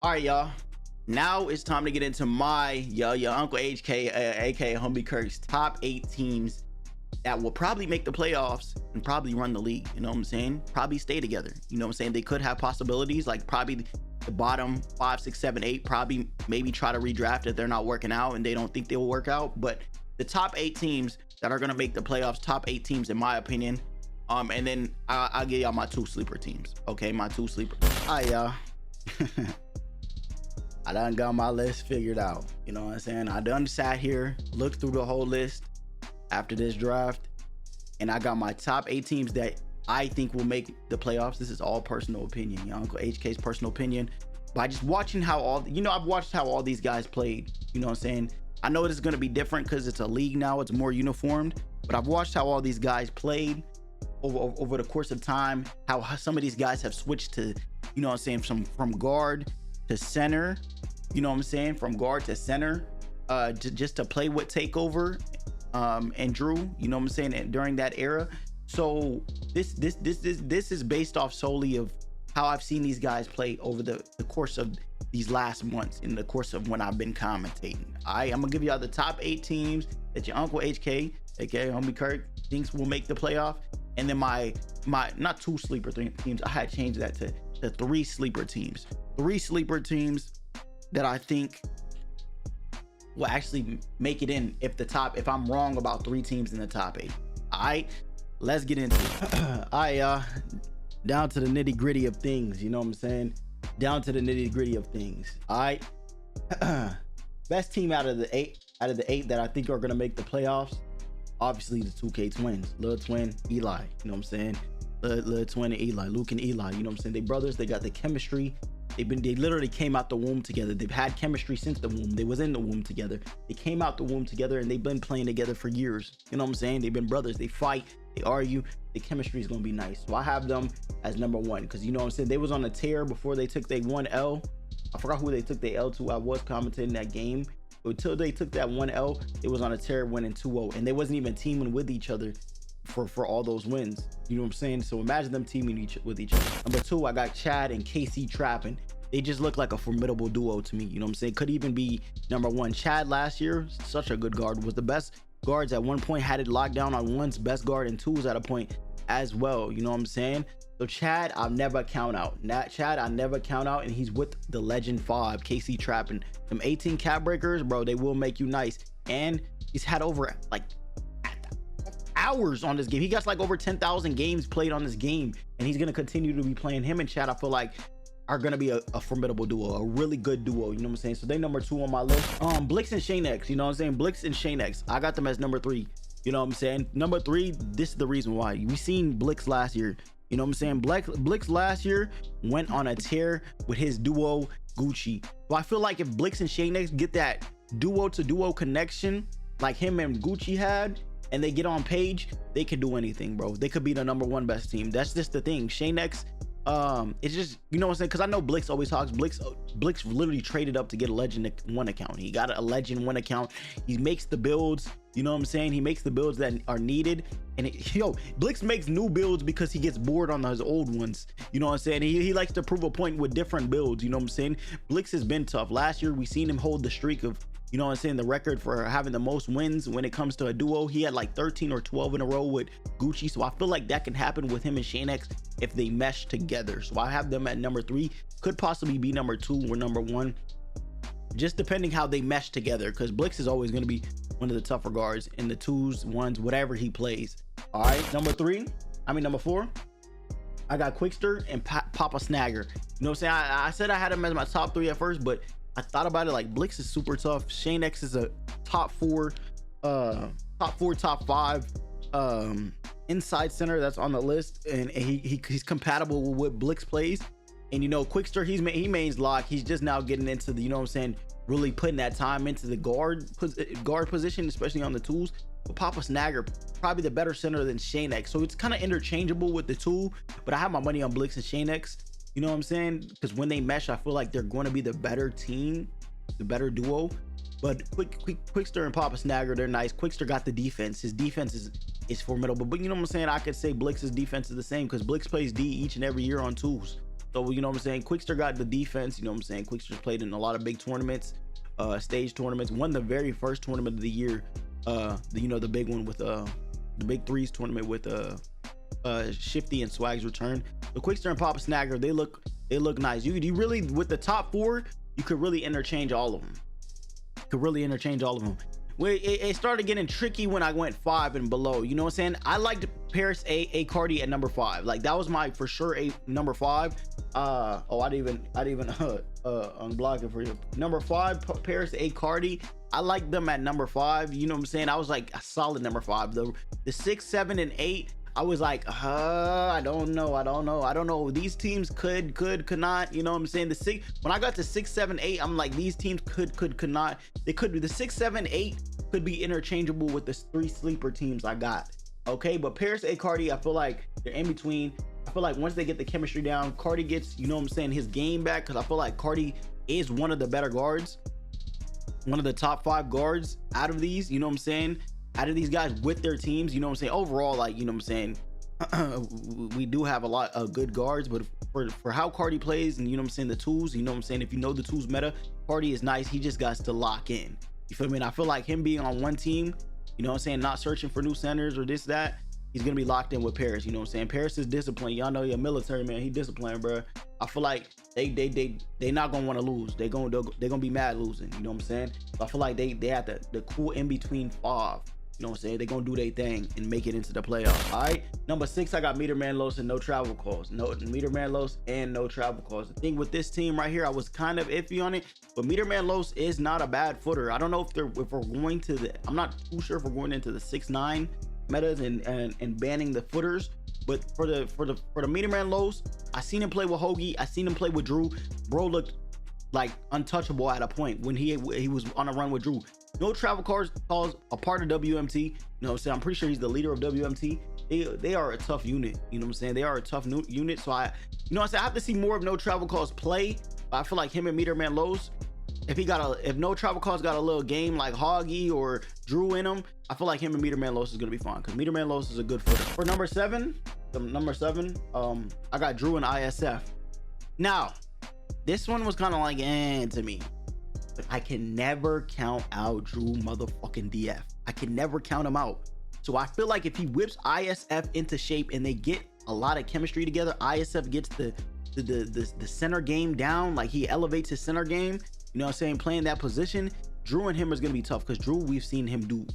All right, y'all. Now it's time to get into my your Uncle HK, aka HomieKirk's top 8 teams that will probably make the playoffs and probably run the league. You know what I'm saying? Probably stay together. You know what I'm saying? They could have possibilities, like probably the bottom 5, 6, 7, 8. Probably maybe try to redraft if they're not working out and they don't think they will work out. But the top 8 teams that are gonna make the playoffs, top 8 teams in my opinion. And then I'll give y'all my 2 sleeper teams. Okay, my 2 sleeper. All right, y'all. I done got my list figured out. You know what I'm saying? I done sat here, looked through the whole list after this draft, and I got my top 8 teams that I think will make the playoffs. This is all personal opinion, your Uncle HK's personal opinion. By just watching how I've watched how all these guys played. You know what I'm saying? I know it's gonna be different because it's a league now, it's more uniformed, but I've watched how all these guys played over the course of time, how some of these guys have switched to, you know what I'm saying, from guard to center, you know what I'm saying, from guard to center, just to play with Takeover and Drew, you know what I'm saying, and during that era. So this is based off solely of how I've seen these guys play over the course of these last months, in the course of when I've been commentating. I'm gonna give y'all the top 8 teams that your Uncle HK, aka HomieKirk, thinks will make the playoff, and then my not 2 sleeper teams. I had changed that to 3 sleeper teams. 3 sleeper teams that I think will actually make it in if I'm wrong about 3 teams in the top 8. All right, let's get into it. All right, y'all. Down to the nitty gritty of things. You know what I'm saying? Down to the nitty gritty of things. All right. Best team out of the 8 that I think are gonna make the playoffs. Obviously, the 2K twins, Lil Twin, Eli. You know what I'm saying? Lil Twin and Eli, Luke and Eli. You know what I'm saying? They brothers. They got the chemistry. They literally came out the womb together. They've had chemistry since the womb. They was in the womb together. They came out the womb together, and they've been playing together for years. You know what I'm saying? They've been brothers. They fight. They argue. The chemistry is gonna be nice. So I have them as number 1 because, you know what I'm saying, they was on a tear before they took their 1 L. I forgot who they took their L to. I was commentating that game. But until they took that 1 L, it was on a tear, winning 2-0, and they wasn't even teaming with each other for all those wins. You know what I'm saying? So imagine them teaming with each other. Number 2, I got Chad and KC trapping. They just look like a formidable duo to me. You know what I'm saying? Could even be number 1. Chad last year, such a good guard, was the best guards at one point, had it locked down on ones, best guard and 2s at a point as well. You know what I'm saying? So Chad, I'll never count out. Chad, I never count out, and he's with the Legend 5, KC trapping. Them 18 cap breakers, bro, they will make you nice. And he's had over like hours on this game. He got like over 10,000 games played on this game, and he's gonna continue to be playing. Him and Chad, I feel like, are gonna be a formidable duo, a really good duo. You know what I'm saying? So they number 2 on my list. Blix and Shane X. You know what I'm saying? Blix and Shane X. I got them as number 3. You know what I'm saying? Number 3. This is the reason why. We seen Blix last year. You know what I'm saying? Blix last year went on a tear with his duo Gucci. So I feel like if Blix and Shane X get that duo to duo connection like him and Gucci had, and they get on page, they can do anything, bro. They could be the number 1 best team. That's just the thing. Shane X, it's just, you know what I'm saying, because I know Blix always talks. Blix literally traded up to get a Legend 1 account. He got a Legend 1 account. He makes the builds, you know what I'm saying, he makes the builds that are needed. And Blix makes new builds because he gets bored on his old ones. You know what I'm saying? He likes to prove a point with different builds. You know what I'm saying? Blix has been tough. Last year we seen him hold the streak of, you know what I'm saying, the record for having the most wins when it comes to a duo. He had like 13 or 12 in a row with Gucci. So I feel like that can happen with him and Shane X if they mesh together. So I have them at number 3. Could possibly be number 2 or number 1, just depending how they mesh together, because Blix is always going to be one of the tougher guards in the 2s, 1s, whatever he plays. All right, number 4, I got Quickster and Papa Snagger. You know what I'm saying? I said I had him as my top 3 at first, but I thought about it, like Blix is super tough. Shane X is a top 4, top 5 inside center that's on the list, and he's compatible with what Blix plays. And you know, Quickster, he mains lock. He's just now getting into the, you know what I'm saying, really putting that time into the guard position, especially on the 2s. But Papa Snagger, probably the better center than Shane X. So it's kind of interchangeable with the 2, but I have my money on Blix and Shane X. You know what I'm saying? Because when they mesh, I feel like they're going to be the better team, the better duo. But Quickster and Papa Snagger, they're nice. Quickster got the defense. His defense is formidable. But you know what I'm saying? I could say Blix's defense is the same because Blix plays D each and every year on 2s. So, you know what I'm saying? Quickster got the defense, you know what I'm saying? Quickster's played in a lot of big tournaments, stage tournaments, won the very first tournament of the year, the big one with the big threes tournament with Shifty and Swag's return. The Quickster and Papa Snagger, they look nice. You really, with the top 4, you could really interchange all of them. It started getting tricky when I went 5 and below. You know what I'm saying? I liked Paris A Cardi at number 5. Like, that was my for sure number 5. I didn't even unblock it for you. Number 5, Paris A Cardi. I like them at number 5. You know what I'm saying? I was like a solid number 5. The 6, 7, and 8. I was like, I don't know. These teams could not, you know what I'm saying? When I got to 6, 7, 8, I'm like, these teams could not. They could be the 6, 7, 8 could be interchangeable with the 3 sleeper teams I got. Okay, but Paris A Cardi, I feel like they're in between. I feel like once they get the chemistry down, Cardi gets, you know what I'm saying, his game back, because I feel like Cardi is one of the better guards, one of the top 5 guards out of these, you know what I'm saying? Out of these guys with their teams, you know what I'm saying? Overall, like, you know what I'm saying? We do have a lot of good guards, but for how Cardi plays and, you know what I'm saying, the tools, you know what I'm saying? If you know the tools meta, Cardi is nice. He just got to lock in. You feel me? And I feel like him being on one team, you know what I'm saying, not searching for new centers or this, that, he's going to be locked in with Paris. You know what I'm saying? Paris is disciplined. Y'all know you're a military man. He disciplined, bro. I feel like they not going to want to lose. They're going to be mad losing. You know what I'm saying? So I feel like they have the cool in between 5. You know what I'm saying? They're going to do their thing and make it into the playoffs. All right. Number 6, I got Meter Man Los and no travel calls. No Meter Man Los and no travel calls. The thing with this team right here, I was kind of iffy on it, but Meter Man Los is not a bad footer. I don't know if we're going to I'm not too sure if we're going into the 6-9 metas and banning the footers. But for the Meter Man Los, I seen him play with Hoagie. I seen him play with Drew. Bro looked like untouchable at a point when he was on a run with Drew. No travel calls a part of WMT. You know what I'm saying? I'm pretty sure he's the leader of WMT. They are a tough unit. You know what I'm saying? They are a tough unit. So you know what I'm saying? I have to see more of no travel calls play. But I feel like him and Meter Man Los, if no travel calls got a little game like Hoggy or Drew in him, I feel like him and Meter Man Los is gonna be fine, because Meter Man Los is a good footer. For number 7, I got Drew and ISF. Now, this one was kind of like to me. But I can never count out Drew motherfucking DF. I can never count him out. So I feel like if he whips ISF into shape and they get a lot of chemistry together, ISF gets the center game down, like he elevates his center game, you know what I'm saying, playing that position, Drew and him is going to be tough, because Drew, we've seen him do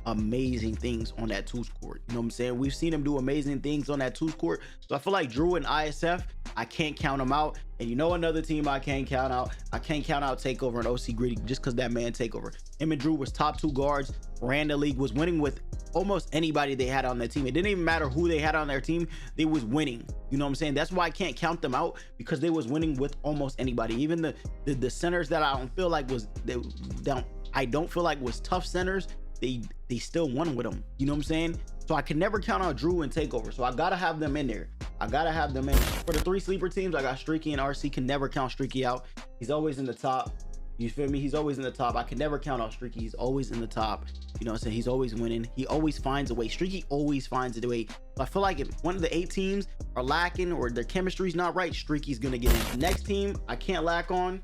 amazing things on that 2's court. You know what I'm saying? We've seen him do amazing things on that 2's court. So I feel like Drew and ISF, I can't count them out. And you know another team I can't count out? I can't count out Takeover and OC Gritty, just because that man Takeover. Him and Drew was top 2 guards, ran the league, was winning with almost anybody they had on their team. It didn't even matter who they had on their team, they was winning. You know what I'm saying? That's why I can't count them out, because they was winning with almost anybody. Even the centers that I don't feel like was tough centers, they still won with them. You know what I'm saying? So I can never count out Drew and Takeover. So I gotta have them in there. For the 3 sleeper teams, I got Streaky and RC. Can never count Streaky out. He's always in the top. You feel me? He's always in the top. I can never count out Streaky. He's always in the top. You know what I'm saying? He's always winning. He always finds a way. Streaky always finds a way. So I feel like if one of the 8 teams are lacking or their chemistry's not right, Streaky's gonna get in. Next team I cannot lack on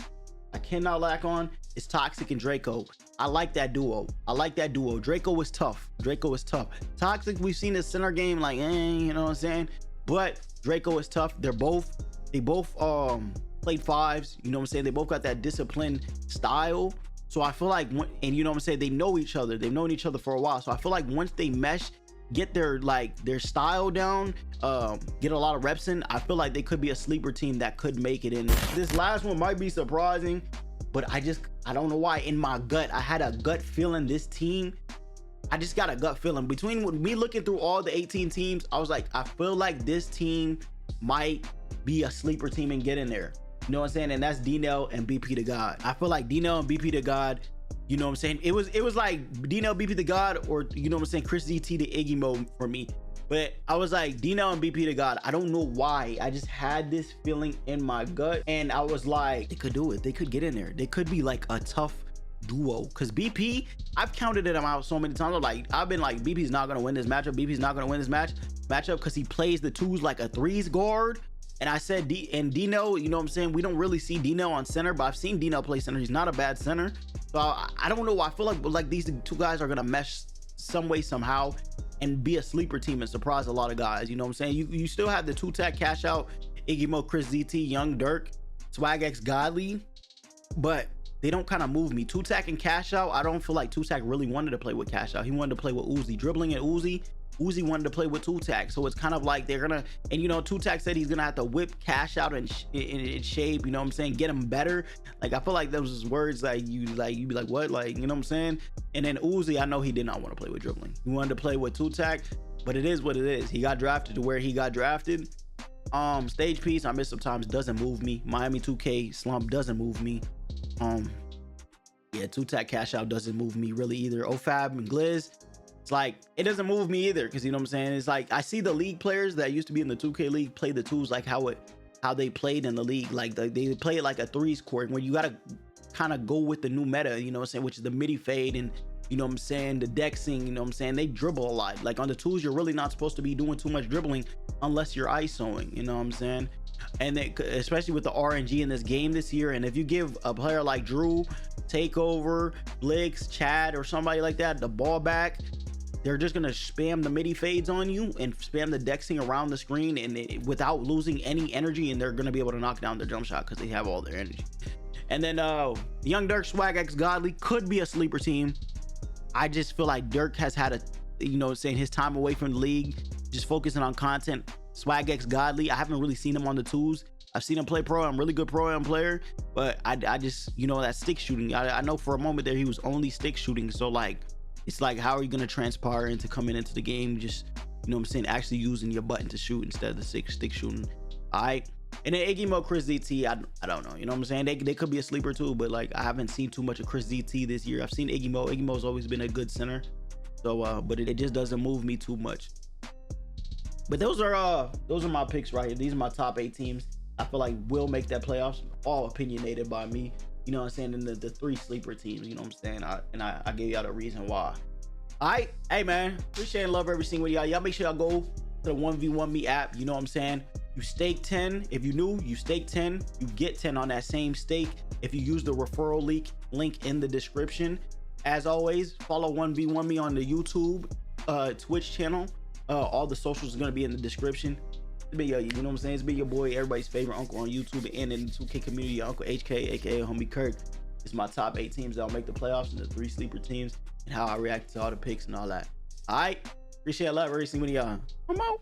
is Toxic and Draco. I like that duo. Draco is tough. Toxic, we've seen his center game like, you know what I'm saying? But Draco is tough. They both played 5s. You know what I'm saying? They both got that disciplined style. So I feel like, and you know what I'm saying? They know each other. They've known each other for a while. So I feel like once they mesh, get their style down, get a lot of reps in, I feel like they could be a sleeper team that could make it in. This last one might be surprising, but I don't know why. In my gut, I had a gut feeling this team. I just got a gut feeling. Between me looking through all the 18 teams, I was like, I feel like this team might be a sleeper team and get in there. You know what I'm saying? And that's D-Nell and BP the God. I feel like D-Nell and BP the God, you know what I'm saying? It was like D-Nell, BP the God, or you know what I'm saying, Chris DT the Iggy mode for me. But I was like, D-Nell and BP the God. I don't know why. I just had this feeling in my gut, and I was like, they could do it. They could get in there. They could be like a tough duo. Because BP, I've counted them out so many times. I've been like, BP's not gonna win this matchup. BP's not gonna win this matchup because he plays the 2s like a 3s guard. And I said Dino, you know what I'm saying? We don't really see Dino on center, but I've seen Dino play center. He's not a bad center. So I don't know. I feel like these two guys are gonna mesh some way, somehow, and be a sleeper team and surprise a lot of guys. You know what I'm saying? You still have the two-tack cash out, Iggy Mo, Chris ZT, Young Dirk, Swag X Godly, but they don't kind of move me. Two-tack and cash out, I don't feel like two-tack really wanted to play with cash out. He wanted to play with Uzi, dribbling at Uzi. Uzi wanted to play with two-tack, so it's kind of like they're gonna, and you know, two-tack said he's gonna have to whip cash out in shape, you know what I'm saying, get him better. Like, I feel like those was words like you be like, what, like, you know what I'm saying? And then Uzi, I know he did not want to play with dribbling. He wanted to play with two-tack, but it is what it is. He got drafted to where he got drafted. Stage piece, I miss sometimes, doesn't move me. Miami 2K slump doesn't move me. Yeah, two-tack cash out doesn't move me really either. OFAB and Glizz, it's like, it doesn't move me either, because you know what I'm saying, it's like I see the league players that used to be in the 2K league play the twos like how they played in the league. Like they play it like a threes court where you gotta kind of go with the new meta, you know what I'm saying, which is the midi fade and, you know what I'm saying, the dexing, you know what I'm saying, they dribble a lot. Like on the twos, you're really not supposed to be doing too much dribbling unless you're isoing, you know what I'm saying. And they, especially with the RNG in this game this year, and if you give a player like Drew, Takeover, Blix, Chad, or somebody like that the ball back, they're just gonna spam the midi fades on you and spam the dexing around the screen, and without losing any energy, and they're gonna be able to knock down their jump shot because they have all their energy. And then Young Dirk, Swag X Godly could be a sleeper team. I just feel like Dirk has had a, you know, saying his time away from the league, just focusing on content. Swag X Godly, I haven't really seen him on the twos. I've seen him play pro. I'm really good pro-am player, but I just, you know, that stick shooting. I know for a moment there he was only stick shooting. So like, it's like, how are you gonna transpire into coming into the game, just, you know what I'm saying, actually using your button to shoot instead of the stick shooting. All right. And then Iggy Mo, Chris ZT, I don't know, you know what I'm saying, they could be a sleeper too, but like I haven't seen too much of Chris ZT this year. I've seen Iggy Mo's always been a good center, so but it just doesn't move me too much. But those are my picks right here. These are my top 8 teams I feel like will make that playoffs, all opinionated by me, you know what I'm saying, and the 3 sleeper teams, you know what I'm saying, I gave y'all the reason why. All right, hey man, appreciate and love every single one of y'all. Make sure y'all go to the 1v1 me app, you know what I'm saying. You stake 10. If you new, you stake 10. You get 10 on that same stake if you use the referral link in the description. As always, follow 1v1 me on the YouTube, Twitch channel. All the socials are gonna be in the description. It's been your, you know what I'm saying, it's been your boy, everybody's favorite uncle on YouTube and in the 2K community, Uncle HK, aka HomieKirk. It's my top 8 teams that'll make the playoffs and the 3 sleeper teams and how I react to all the picks and all that. All right, appreciate love every single one of y'all. Come on.